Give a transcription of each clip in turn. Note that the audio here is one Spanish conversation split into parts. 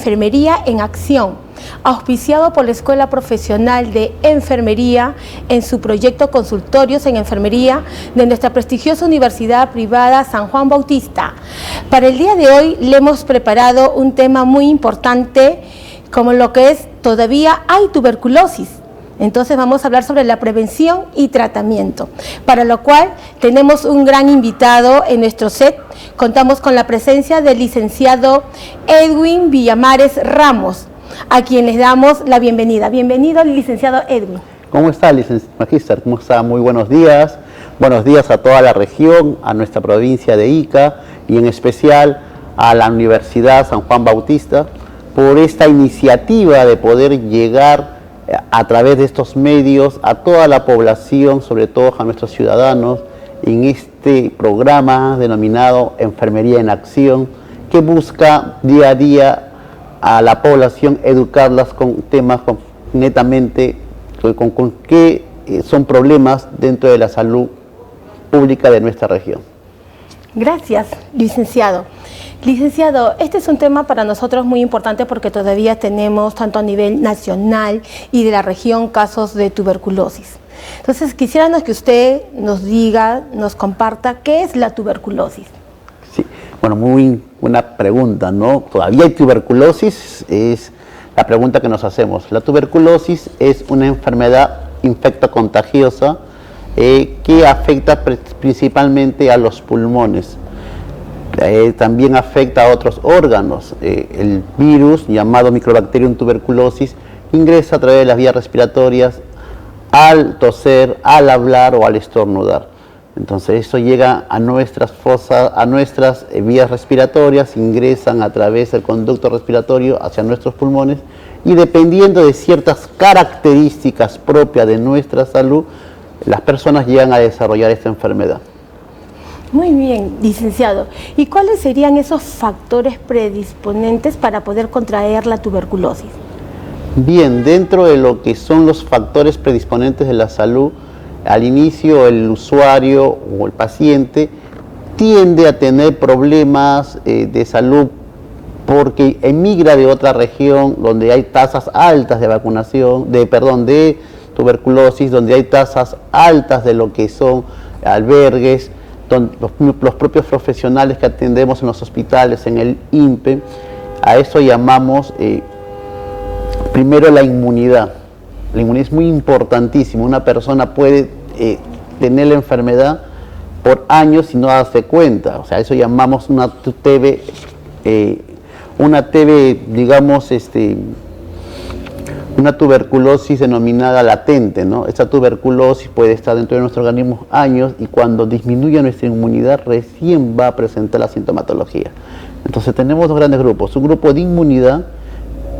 Enfermería en Acción, auspiciado por la Escuela Profesional de Enfermería en su proyecto Consultorios en Enfermería de nuestra prestigiosa Universidad Privada San Juan Bautista. Para el día de hoy le hemos preparado un tema muy importante como lo que es todavía hay tuberculosis. Entonces vamos a hablar sobre la prevención y tratamiento, para lo cual tenemos un gran invitado en nuestro set. Contamos con la presencia del licenciado Edwin Villamares Ramos, a quien les damos la bienvenida. Bienvenido, licenciado Edwin. ¿Cómo está, Magíster? ¿Cómo está? Muy buenos días. Buenos días a toda la región, a nuestra provincia de Ica y en especial a la Universidad San Juan Bautista por esta iniciativa de poder llegar a través de estos medios a toda la población, sobre todo a nuestros ciudadanos, en este programa denominado Enfermería en Acción, que busca día a día a la población educarlas con temas netamente con qué son problemas dentro de la salud pública de nuestra región. Gracias, licenciado. Licenciado, este es un tema para nosotros muy importante porque todavía tenemos, tanto a nivel nacional y de la región, casos de tuberculosis. Entonces, quisiéramos que usted nos diga, nos comparta, ¿qué es la tuberculosis? Sí, bueno, muy buena pregunta, ¿no? ¿Todavía hay tuberculosis? Es la pregunta que nos hacemos. La tuberculosis es una enfermedad infectocontagiosa que afecta principalmente a los pulmones. También afecta a otros órganos. El virus llamado Mycobacterium tuberculosis ingresa a través de las vías respiratorias al toser, al hablar o al estornudar. Entonces eso llega a nuestras fosas, a nuestras vías respiratorias, ingresan a través del conducto respiratorio hacia nuestros pulmones y dependiendo de ciertas características propias de nuestra salud, las personas llegan a desarrollar esta enfermedad. Muy bien, licenciado. ¿Y cuáles serían esos factores predisponentes para poder contraer la tuberculosis? Bien, dentro de lo que son los factores predisponentes de la salud, al inicio el usuario o el paciente tiende a tener problemas de salud porque emigra de otra región donde hay tasas altas de vacunación, de tuberculosis, donde hay tasas altas de lo que son albergues, los propios profesionales que atendemos en los hospitales, en el INPE. A eso llamamos primero la inmunidad. La inmunidad es muy importantísima. Una persona puede tener la enfermedad por años y no darse cuenta. O sea, eso llamamos una TB, digamos, una tuberculosis denominada latente, ¿no? Esta tuberculosis puede estar dentro de nuestro organismo años y cuando disminuye nuestra inmunidad recién va a presentar la sintomatología. Entonces tenemos dos grandes grupos, un grupo de inmunidad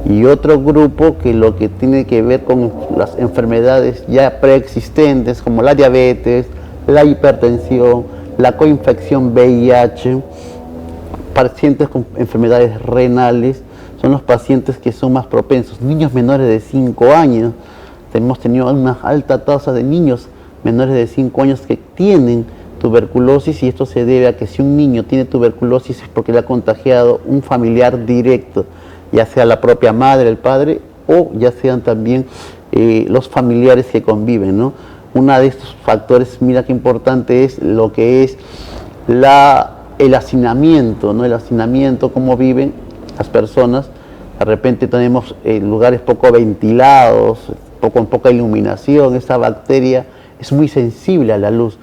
y otro grupo que lo que tiene que ver con las enfermedades ya preexistentes como la diabetes, la hipertensión, la coinfección VIH, pacientes con enfermedades renales, son los pacientes que son más propensos. Niños menores de 5 años, hemos tenido una alta tasa de niños menores de 5 años que tienen tuberculosis y esto se debe a que si un niño tiene tuberculosis es porque le ha contagiado un familiar directo, ya sea la propia madre, el padre o ya sean también los familiares que conviven, ¿no? Uno de estos factores, mira qué importante es lo que es el hacinamiento, ¿no? El hacinamiento, cómo viven las personas. De repente tenemos lugares poco ventilados, con poca iluminación. Esta bacteria es muy sensible a la luz.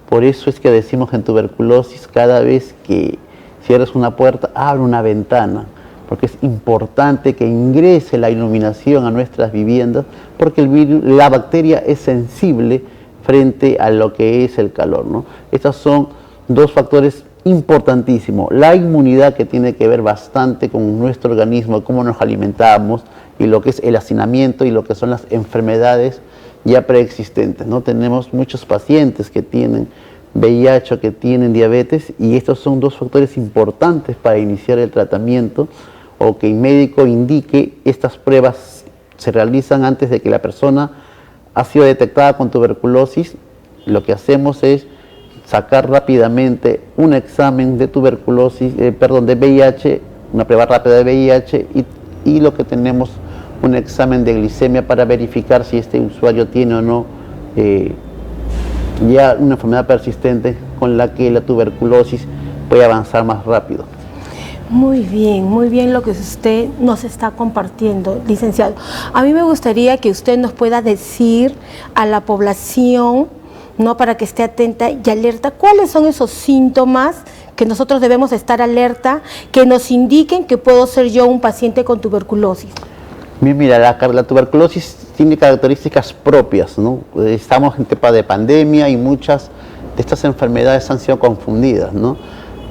Por eso es que decimos en tuberculosis, cada vez que cierres una puerta, abre una ventana, porque es importante que ingrese la iluminación a nuestras viviendas, porque la bacteria es sensible frente a lo que es el calor, ¿no? Estos son dos factores importantísimo, la inmunidad que tiene que ver bastante con nuestro organismo, cómo nos alimentamos y lo que es el hacinamiento y lo que son las enfermedades ya preexistentes, ¿no? Tenemos muchos pacientes que tienen VIH, que tienen diabetes y estos son dos factores importantes para iniciar el tratamiento o que el médico indique. Estas pruebas se realizan antes de que la persona ha sido detectada con tuberculosis. Lo que hacemos es sacar rápidamente un examen de tuberculosis, de VIH, una prueba rápida de VIH y y lo que tenemos un examen de glicemia para verificar si este usuario tiene o no ya una enfermedad persistente con la que la tuberculosis puede avanzar más rápido. Muy bien lo que usted nos está compartiendo, licenciado. A mí me gustaría que usted nos pueda decir a la población, ¿no?, para que esté atenta y alerta, cuáles son esos síntomas que nosotros debemos estar alerta, que nos indiquen que puedo ser yo un paciente con tuberculosis. Mira, la tuberculosis tiene características propias, ¿no? Estamos en etapa de pandemia y muchas de estas enfermedades han sido confundidas, ¿no?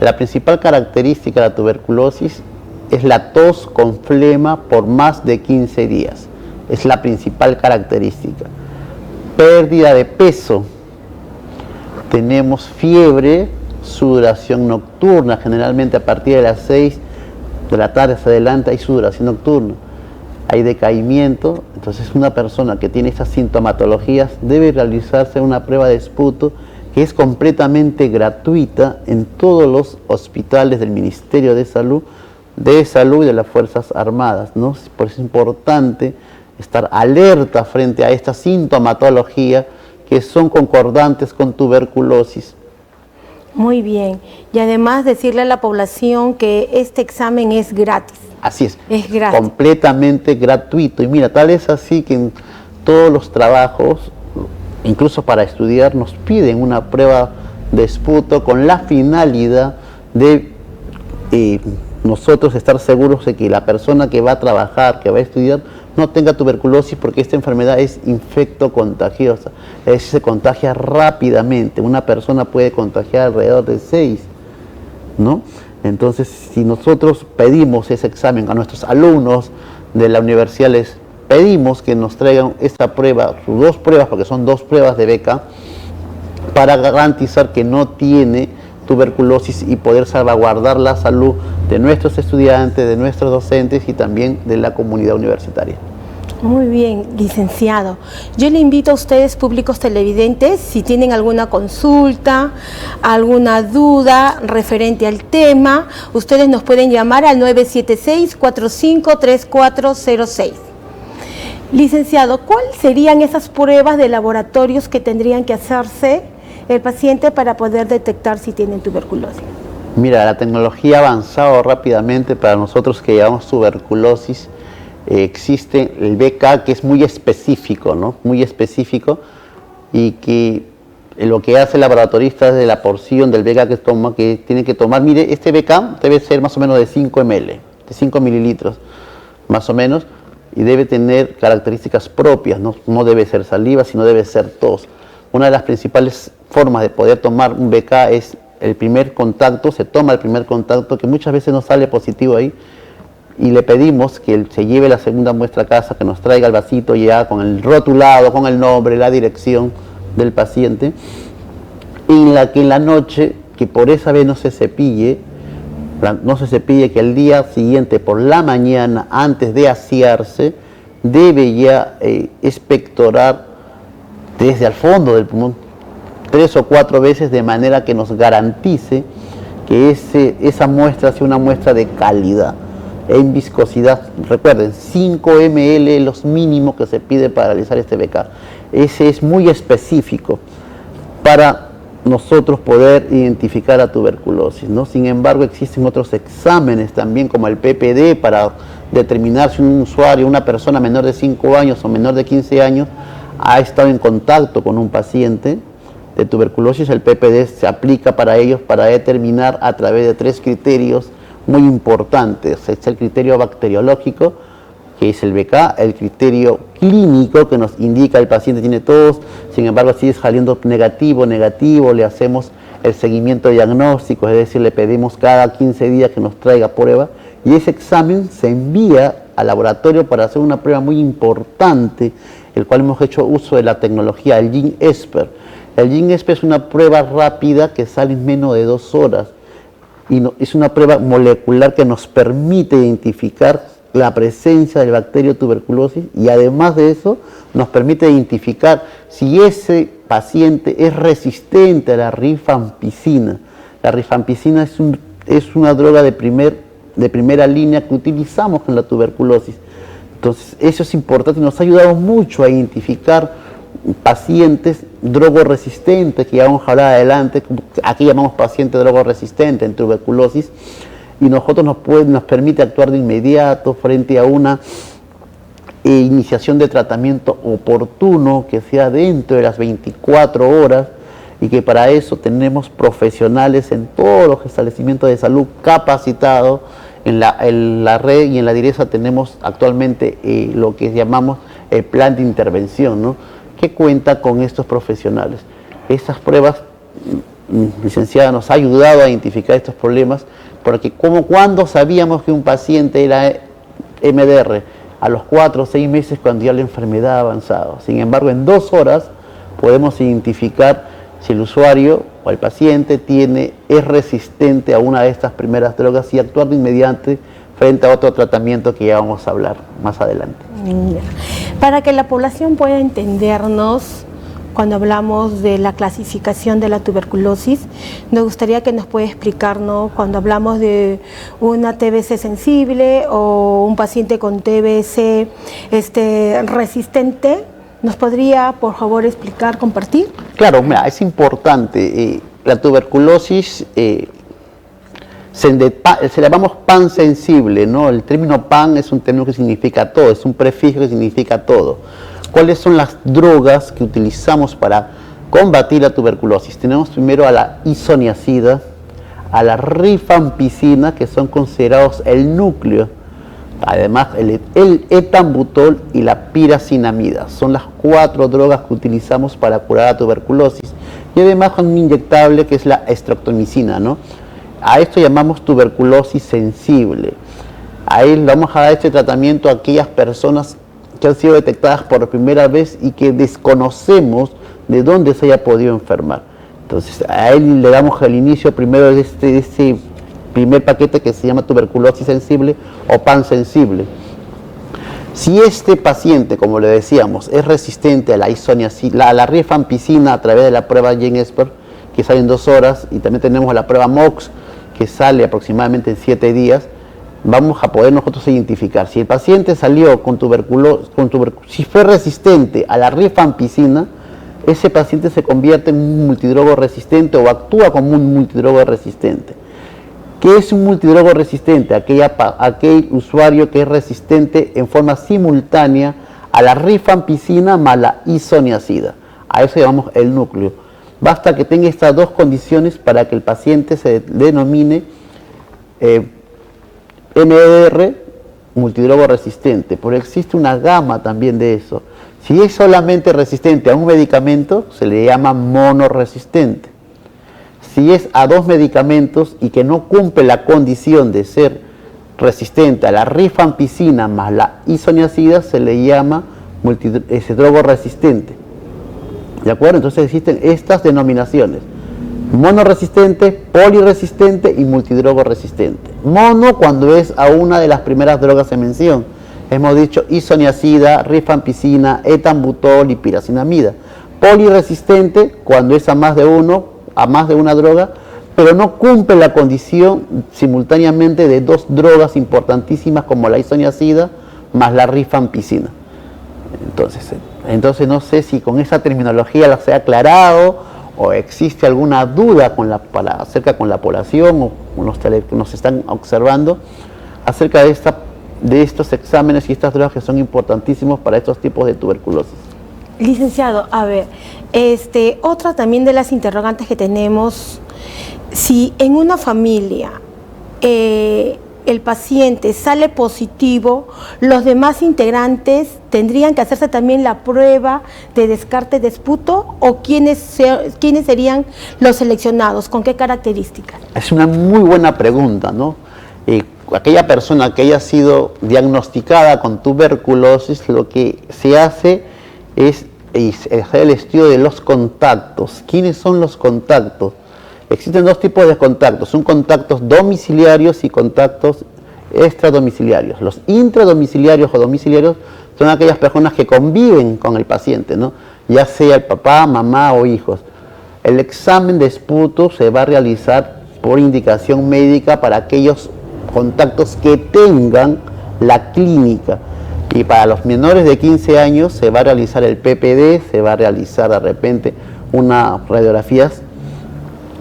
La principal característica de la tuberculosis es la tos con flema por más de 15 días. Es la principal característica. Pérdida de peso. Tenemos fiebre, sudoración nocturna. Generalmente a partir de las 6 de la tarde hacia adelante hay sudoración nocturna. Hay decaimiento. Entonces una persona que tiene estas sintomatologías debe realizarse una prueba de esputo que es completamente gratuita en todos los hospitales del Ministerio de Salud y de las Fuerzas Armadas, ¿no? Por eso es importante estar alerta frente a esta sintomatología que son concordantes con tuberculosis. Muy bien. Y además decirle a la población que este examen es gratis. Así es. Es gratis. Completamente gratuito. Y mira, tal es así que en todos los trabajos, incluso para estudiar, nos piden una prueba de esputo con la finalidad de nosotros estar seguros de que la persona que va a trabajar, que va a estudiar, no tenga tuberculosis, porque esta enfermedad es infectocontagiosa, es decir, se contagia rápidamente. Una persona puede contagiar alrededor de 6, ¿no? Entonces, si nosotros pedimos ese examen a nuestros alumnos de la universidad, les pedimos que nos traigan esta prueba, sus 2 pruebas, porque son 2 pruebas de beca, para garantizar que no tiene tuberculosis y poder salvaguardar la salud de nuestros estudiantes, de nuestros docentes y también de la comunidad universitaria. Muy bien, licenciado. Yo le invito a ustedes, públicos televidentes, si tienen alguna consulta, alguna duda referente al tema, ustedes nos pueden llamar al 976-453406. Licenciado, ¿cuáles serían esas pruebas de laboratorios que tendrían que hacerse el paciente para poder detectar si tienen tuberculosis? Mira, la tecnología ha avanzado rápidamente. Para nosotros que llevamos tuberculosis, existe el BK, que es muy específico, ¿no? Muy específico, y que lo que hace el laboratorista es de la porción del BK que toma, que tiene que tomar. Mire, este BK debe ser más o menos de 5 ml, de 5 mililitros, más o menos, y debe tener características propias, ¿no? No debe ser saliva, sino debe ser tos. Una de las principales formas de poder tomar un BK es el primer contacto. Se toma el primer contacto, que muchas veces no sale positivo ahí, y le pedimos que él se lleve la segunda muestra a casa, que nos traiga el vasito ya con el rotulado, con el nombre, la dirección del paciente, y en la noche, que por esa vez no se cepille, que el día siguiente por la mañana, antes de asearse, debe ya expectorar desde al fondo del pulmón 3 o 4 veces, de manera que nos garantice que esa muestra sea una muestra de calidad. En viscosidad, recuerden, 5 ml los mínimos que se pide para realizar este BK. Ese es muy específico para nosotros poder identificar la tuberculosis, ¿no? Sin embargo, existen otros exámenes también, como el PPD, para determinar si un usuario, una persona menor de 5 años o menor de 15 años, ha estado en contacto con un paciente de tuberculosis. El PPD se aplica para ellos para determinar a través de 3 criterios muy importantes. Es el criterio bacteriológico, que es el BK, el criterio clínico, que nos indica el paciente tiene tos, sin embargo sigue saliendo negativo, le hacemos el seguimiento diagnóstico, es decir, le pedimos cada 15 días que nos traiga prueba, y ese examen se envía al laboratorio para hacer una prueba muy importante, el cual hemos hecho uso de la tecnología, el GenEsper. El GenEsper es una prueba rápida que sale en menos de 2 horas. Y es una prueba molecular que nos permite identificar la presencia del bacterio tuberculosis, y además de eso nos permite identificar si ese paciente es resistente a la rifampicina. La rifampicina es una droga de primer de primera línea que utilizamos en la tuberculosis. Entonces, eso es importante y nos ha ayudado mucho a identificar pacientes drogoresistentes, que ya vamos a hablar adelante. Aquí llamamos paciente drogoresistente en tuberculosis, y nosotros nos permite actuar de inmediato frente a una iniciación de tratamiento oportuno que sea dentro de las 24 horas, y que para eso tenemos profesionales en todos los establecimientos de salud capacitados. En la red y en la DIRESA tenemos actualmente lo que llamamos el plan de intervención, ¿no?, que cuenta con estos profesionales. Estas pruebas, licenciada, nos ha ayudado a identificar estos problemas, porque cuando sabíamos que un paciente era MDR, a los 4 o 6 meses, cuando ya la enfermedad ha avanzado. Sin embargo, en 2 horas podemos identificar si el usuario o el paciente es resistente a una de estas primeras drogas y actuar de inmediato frente a otro tratamiento que ya vamos a hablar más adelante. Para que la población pueda entendernos, cuando hablamos de la clasificación de la tuberculosis, nos gustaría que nos pueda explicarnos cuando hablamos de una TBC sensible o un paciente con TBC resistente. ¿Nos podría, por favor, explicar, compartir? Claro, mira, es importante. La tuberculosis se la llamamos pansensible, ¿no? El término pan es un término que significa todo, es un prefijo que significa todo. ¿Cuáles son las drogas que utilizamos para combatir la tuberculosis? Tenemos primero a la isoniazida, a la rifampicina, que son considerados el núcleo. Además, el etambutol y la piracinamida son las 4 drogas que utilizamos para curar la tuberculosis. Y además un inyectable que es la estreptomicina, ¿no? A esto llamamos tuberculosis sensible. Ahí le vamos a dar este tratamiento a aquellas personas que han sido detectadas por primera vez y que desconocemos de dónde se haya podido enfermar. Entonces, a él le damos el inicio primero de este primer paquete que se llama tuberculosis sensible o pansensible. Si este paciente, como le decíamos, es resistente a la isoniazida, a la rifampicina a través de la prueba GeneXpert, que sale en 2 horas, y también tenemos la prueba MOX, que sale aproximadamente en 7 días, vamos a poder nosotros identificar si el paciente salió con tuberculosis, si fue resistente a la rifampicina, ese paciente se convierte en un multidrogo resistente o actúa como un multidrogo resistente. ¿Qué es un multidrogo resistente? Aquel usuario que es resistente en forma simultánea a la rifampicina más la isoniazida. A eso llamamos el núcleo. Basta que tenga estas 2 condiciones para que el paciente se denomine MDR, multidrogo resistente. Pero existe una gama también de eso. Si es solamente resistente a un medicamento, se le llama monoresistente. Si es a 2 medicamentos y que no cumple la condición de ser resistente a la rifampicina más la isoniazida, se le llama drogo resistente. ¿De acuerdo? Entonces existen estas denominaciones: monoresistente, poliresistente y multidrogo resistente. Mono cuando es a una de las primeras drogas en mención. Hemos dicho isoniazida, rifampicina, etambutol y piracinamida. Poliresistente cuando es a más de una droga, pero no cumple la condición simultáneamente de 2 drogas importantísimas como la isoniazida más la rifampicina. Entonces no sé si con esa terminología la se ha aclarado o existe alguna duda acerca con la población o con los que nos están observando acerca de estos exámenes y estas drogas que son importantísimos para estos tipos de tuberculosis. Licenciado, a ver, otra también de las interrogantes que tenemos, si en una familia el paciente sale positivo, los demás integrantes tendrían que hacerse también la prueba de descarte de esputo, o quiénes serían los seleccionados, con qué características. Es una muy buena pregunta, ¿no? Aquella persona que haya sido diagnosticada con tuberculosis, lo que se hace es hacer el estudio de los contactos. ¿Quiénes son los contactos? Existen 2 tipos de contactos: son contactos domiciliarios y contactos extradomiciliarios. Los intradomiciliarios o domiciliarios son aquellas personas que conviven con el paciente, ¿no? Ya sea el papá, mamá o hijos. El examen de esputo se va a realizar por indicación médica para aquellos contactos que tengan la clínica. Y para los menores de 15 años se va a realizar el PPD, se va a realizar de repente unas radiografías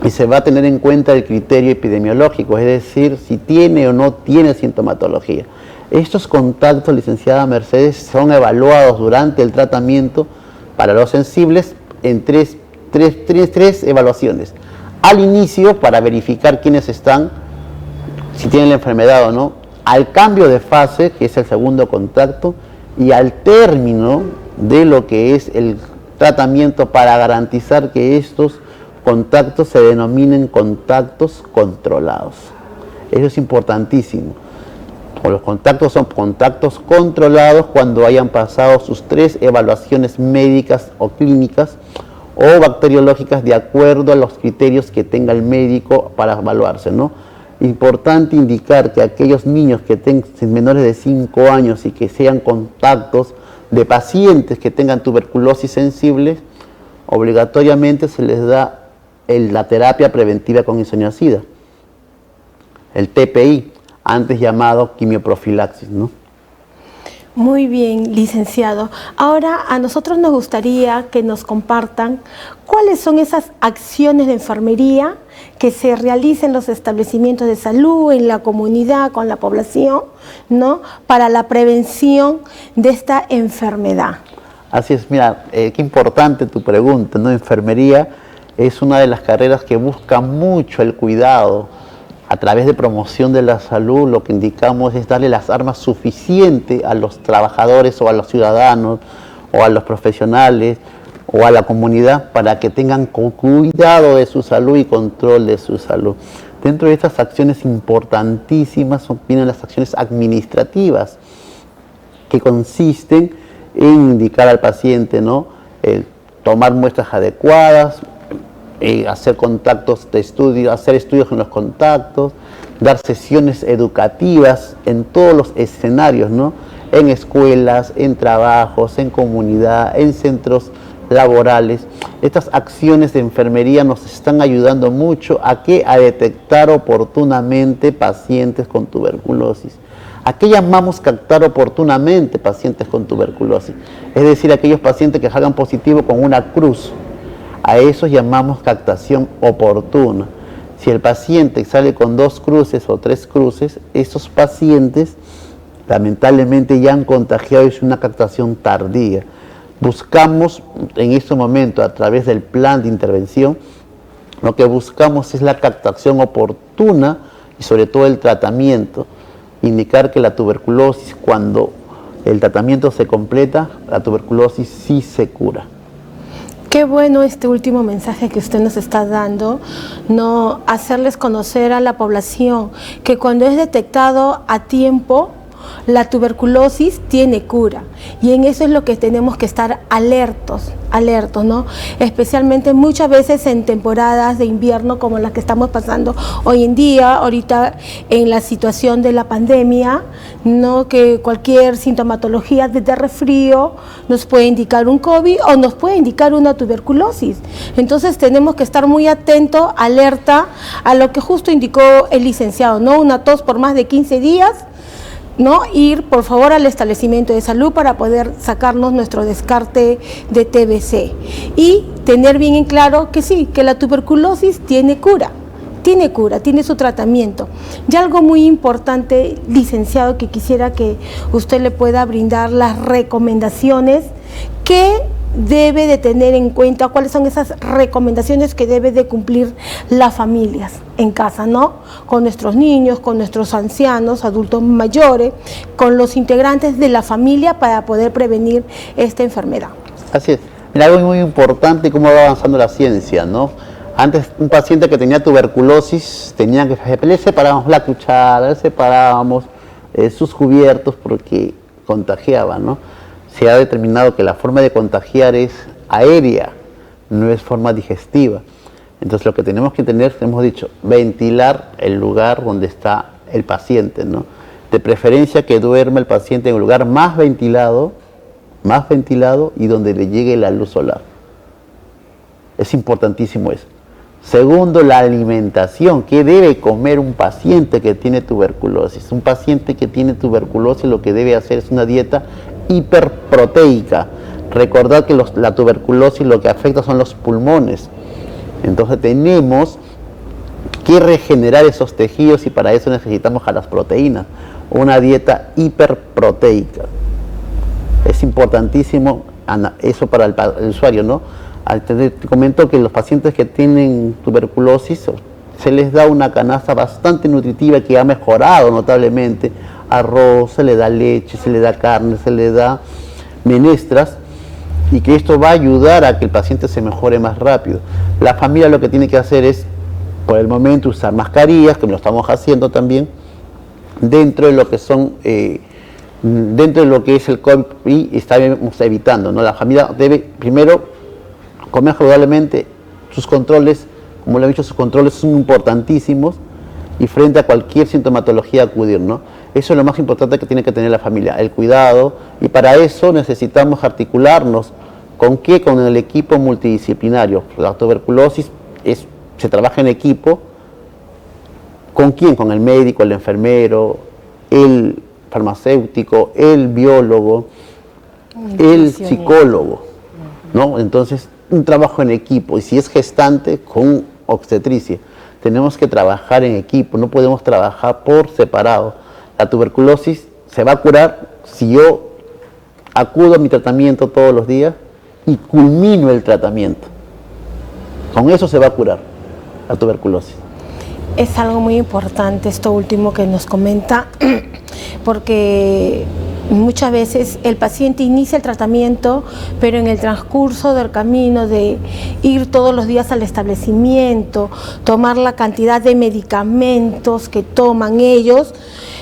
y se va a tener en cuenta el criterio epidemiológico, es decir, si tiene o no tiene sintomatología. Estos contactos, licenciada Mercedes, son evaluados durante el tratamiento para los sensibles en tres evaluaciones. Al inicio, para verificar quiénes están, si tienen la enfermedad o no, al cambio de fase, que es el segundo contacto, y al término de lo que es el tratamiento para garantizar que estos contactos se denominen contactos controlados. Eso es importantísimo. Los contactos son contactos controlados cuando hayan pasado sus 3 evaluaciones médicas o clínicas o bacteriológicas de acuerdo a los criterios que tenga el médico para evaluarse, ¿no? Importante indicar que aquellos niños que tengan menores de 5 años y que sean contactos de pacientes que tengan tuberculosis sensible, obligatoriamente se les da la terapia preventiva con isoniazida, el TPI, antes llamado quimioprofilaxis, ¿no? Muy bien, licenciado. Ahora a nosotros nos gustaría que nos compartan cuáles son esas acciones de enfermería que se realicen en los establecimientos de salud, en la comunidad, con la población, ¿no?, para la prevención de esta enfermedad. Así es, mira, qué importante tu pregunta, ¿no? Enfermería es una de las carreras que busca mucho el cuidado. A través de promoción de la salud, lo que indicamos es darle las armas suficientes a los trabajadores o a los ciudadanos o a los profesionales o a la comunidad para que tengan cuidado de su salud y control de su salud. Dentro de estas acciones importantísimas vienen las acciones administrativas, que consisten en indicar al paciente, ¿no?, tomar muestras adecuadas, hacer contactos de estudio, hacer estudios en los contactos, dar sesiones educativas en todos los escenarios, ¿no?, en escuelas, en trabajos, en comunidad, en centros laborales. Estas acciones de enfermería nos están ayudando mucho a detectar oportunamente pacientes con tuberculosis. ¿A qué llamamos captar oportunamente pacientes con tuberculosis? Es decir, aquellos pacientes que salgan positivo con una cruz. A eso llamamos captación oportuna. Si el paciente sale con 2 cruces o 3 cruces, esos pacientes lamentablemente ya han contagiado y es una captación tardía. Buscamos en este momento, a través del plan de intervención, lo que buscamos es la captación oportuna y sobre todo el tratamiento. Indicar que la tuberculosis, cuando el tratamiento se completa, la tuberculosis sí se cura. Qué bueno este último mensaje que usted nos está dando, no hacerles conocer a la población que cuando es detectado a tiempo, la tuberculosis tiene cura, y en eso es lo que tenemos que estar alertos, ¿no? Especialmente muchas veces en temporadas de invierno como las que estamos pasando hoy en día, ahorita en la situación de la pandemia, ¿no?, que cualquier sintomatología desde resfrío nos puede indicar un COVID o nos puede indicar una tuberculosis. Entonces tenemos que estar muy atentos, alerta a lo que justo indicó el licenciado, ¿no? Una tos por más de 15 días, ¿no? Ir por favor al establecimiento de salud para poder sacarnos nuestro descarte de TBC y tener bien en claro que sí, que la tuberculosis tiene cura, tiene su tratamiento. Y algo muy importante, licenciado, que quisiera que usted le pueda brindar las recomendaciones que debe de tener en cuenta, cuáles son esas recomendaciones que debe de cumplir las familias en casa, ¿no? Con nuestros niños, con nuestros ancianos, adultos mayores, con los integrantes de la familia para poder prevenir esta enfermedad. Así es. Mira, algo muy importante, cómo va avanzando la ciencia, ¿no? Antes, un paciente que tenía tuberculosis tenía que le separábamos la cuchara, le separábamos sus cubiertos porque contagiaba, ¿no? Se ha determinado que la forma de contagiar es aérea, no es forma digestiva. Entonces lo que tenemos que tener, hemos dicho, ventilar el lugar donde está el paciente, ¿no? De preferencia que duerma el paciente en un lugar más ventilado y donde le llegue la luz solar. Es importantísimo eso. Segundo, la alimentación. ¿Qué debe comer un paciente que tiene tuberculosis? Un paciente que tiene tuberculosis lo que debe hacer es una dieta hiperproteica. Recordad que la tuberculosis lo que afecta son los pulmones. Entonces tenemos que regenerar esos tejidos y para eso necesitamos a las proteínas. Una dieta hiperproteica. Es importantísimo eso para el usuario, ¿no? Te comento que los pacientes que tienen tuberculosis se les da una canasta bastante nutritiva que ha mejorado notablemente. Arroz, se le da leche, se le da carne, se le da menestras, y que esto va a ayudar a que el paciente se mejore más rápido. La familia lo que tiene que hacer es, por el momento, usar mascarillas, que lo estamos haciendo también, dentro de lo que son, dentro de lo que es el COVID, y estamos evitando, ¿no? La familia debe primero comer saludablemente. Sus controles, como le he dicho, sus controles son importantísimos, y frente a cualquier sintomatología acudir, ¿no? Eso es lo más importante que tiene que tener la familia, el cuidado, y para eso necesitamos articularnos. ¿Con qué? Con el equipo multidisciplinario. La tuberculosis se trabaja en equipo. ¿Con quién? Con el médico, el enfermero, el farmacéutico, el biólogo, el psicólogo, ¿no? Entonces, un trabajo en equipo, y si es gestante, con obstetricia. Tenemos que trabajar en equipo, no podemos trabajar por separado. La tuberculosis se va a curar si yo acudo a mi tratamiento todos los días y culmino el tratamiento. Con eso se va a curar la tuberculosis. Es algo muy importante esto último que nos comenta, porque muchas veces el paciente inicia el tratamiento, pero en el transcurso del camino de ir todos los días al establecimiento, tomar la cantidad de medicamentos que toman ellos,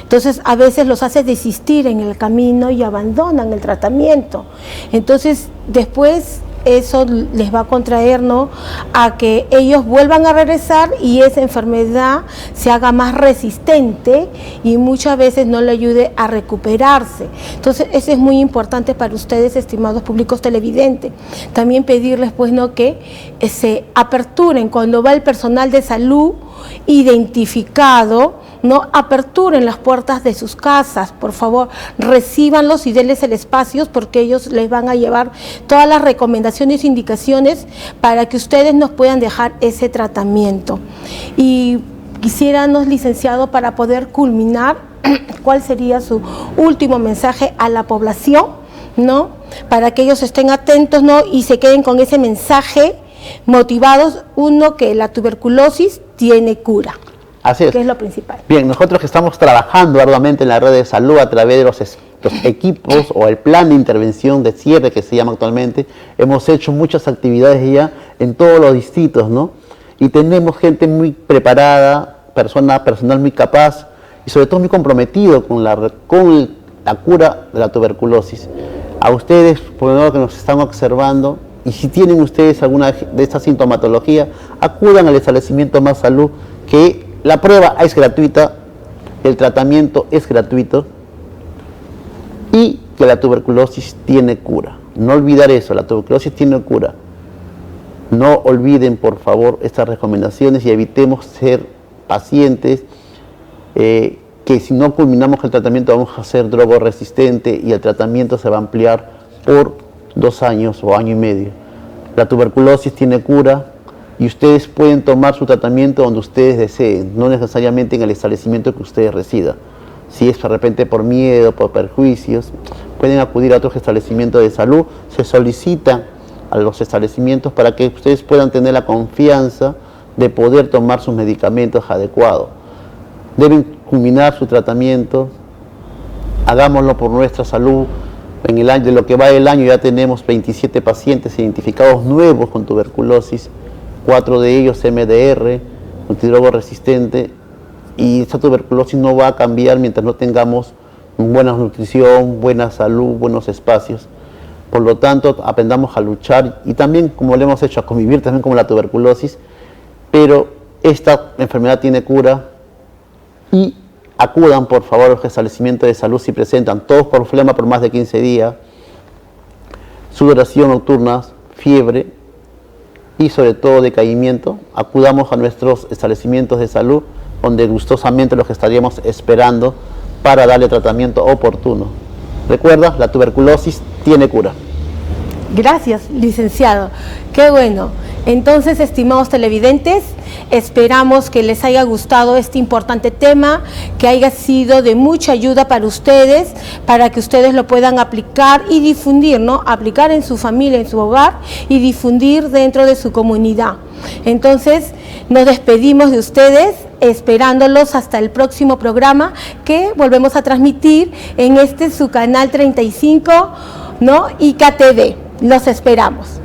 entonces a veces los hace desistir en el camino y abandonan el tratamiento. Entonces después eso les va a contraer, ¿no?, a que ellos vuelvan a regresar y esa enfermedad se haga más resistente y muchas veces no le ayude a recuperarse. Entonces eso es muy importante para ustedes, estimados públicos televidentes. También pedirles, pues, ¿no?, que se aperturen cuando va el personal de salud identificado, no aperturen las puertas de sus casas, por favor, recíbanlos y denles el espacio, porque ellos les van a llevar todas las recomendaciones e indicaciones para que ustedes nos puedan dejar ese tratamiento. Y quisiéramos, licenciado, para poder culminar, ¿cuál sería su último mensaje a la población, ¿no?, para que ellos estén atentos, ¿no?, y se queden con ese mensaje motivados? Uno, que la tuberculosis tiene cura. Así es. Que es lo principal. Bien, nosotros que estamos trabajando arduamente en la red de salud a través de los equipos o el plan de intervención de cierre que se llama actualmente, hemos hecho muchas actividades ya en todos los distritos, ¿no? Y tenemos gente muy preparada, personal muy capaz y sobre todo muy comprometido con la cura de la tuberculosis. A ustedes, por lo que nos están observando, y si tienen ustedes alguna de estas sintomatologías, acudan al establecimiento Más Salud, que la prueba es gratuita, el tratamiento es gratuito y que la tuberculosis tiene cura. No olvidar eso, la tuberculosis tiene cura. No olviden, por favor, estas recomendaciones y evitemos ser pacientes que si no culminamos el tratamiento vamos a ser drogoresistente y el tratamiento se va a ampliar por 2 años o año y medio. La tuberculosis tiene cura. Y ustedes pueden tomar su tratamiento donde ustedes deseen, no necesariamente en el establecimiento que ustedes residan. Si es de repente por miedo, por perjuicios, pueden acudir a otros establecimientos de salud. Se solicita a los establecimientos para que ustedes puedan tener la confianza de poder tomar sus medicamentos adecuados. Deben culminar su tratamiento, hagámoslo por nuestra salud. En el año, de lo que va del año ya tenemos 27 pacientes identificados nuevos con tuberculosis. 4 de ellos MDR, multidrogoresistente, y esta tuberculosis no va a cambiar mientras no tengamos buena nutrición, buena salud, buenos espacios. Por lo tanto, aprendamos a luchar y también, como lo hemos hecho, a convivir también con la tuberculosis, pero esta enfermedad tiene cura y acudan por favor a los establecimientos de salud si presentan tos por flema por más de 15 días, sudoración nocturna, fiebre, y sobre todo decaimiento, acudamos a nuestros establecimientos de salud, donde gustosamente los estaríamos esperando para darle tratamiento oportuno. Recuerda, la tuberculosis tiene cura. Gracias, licenciado. Qué bueno. Entonces, estimados televidentes, esperamos que les haya gustado este importante tema, que haya sido de mucha ayuda para ustedes, para que ustedes lo puedan aplicar y difundir, ¿no? Aplicar en su familia, en su hogar y difundir dentro de su comunidad. Entonces, nos despedimos de ustedes, esperándolos hasta el próximo programa que volvemos a transmitir en su canal 35, ¿no? IKTV. Los esperamos.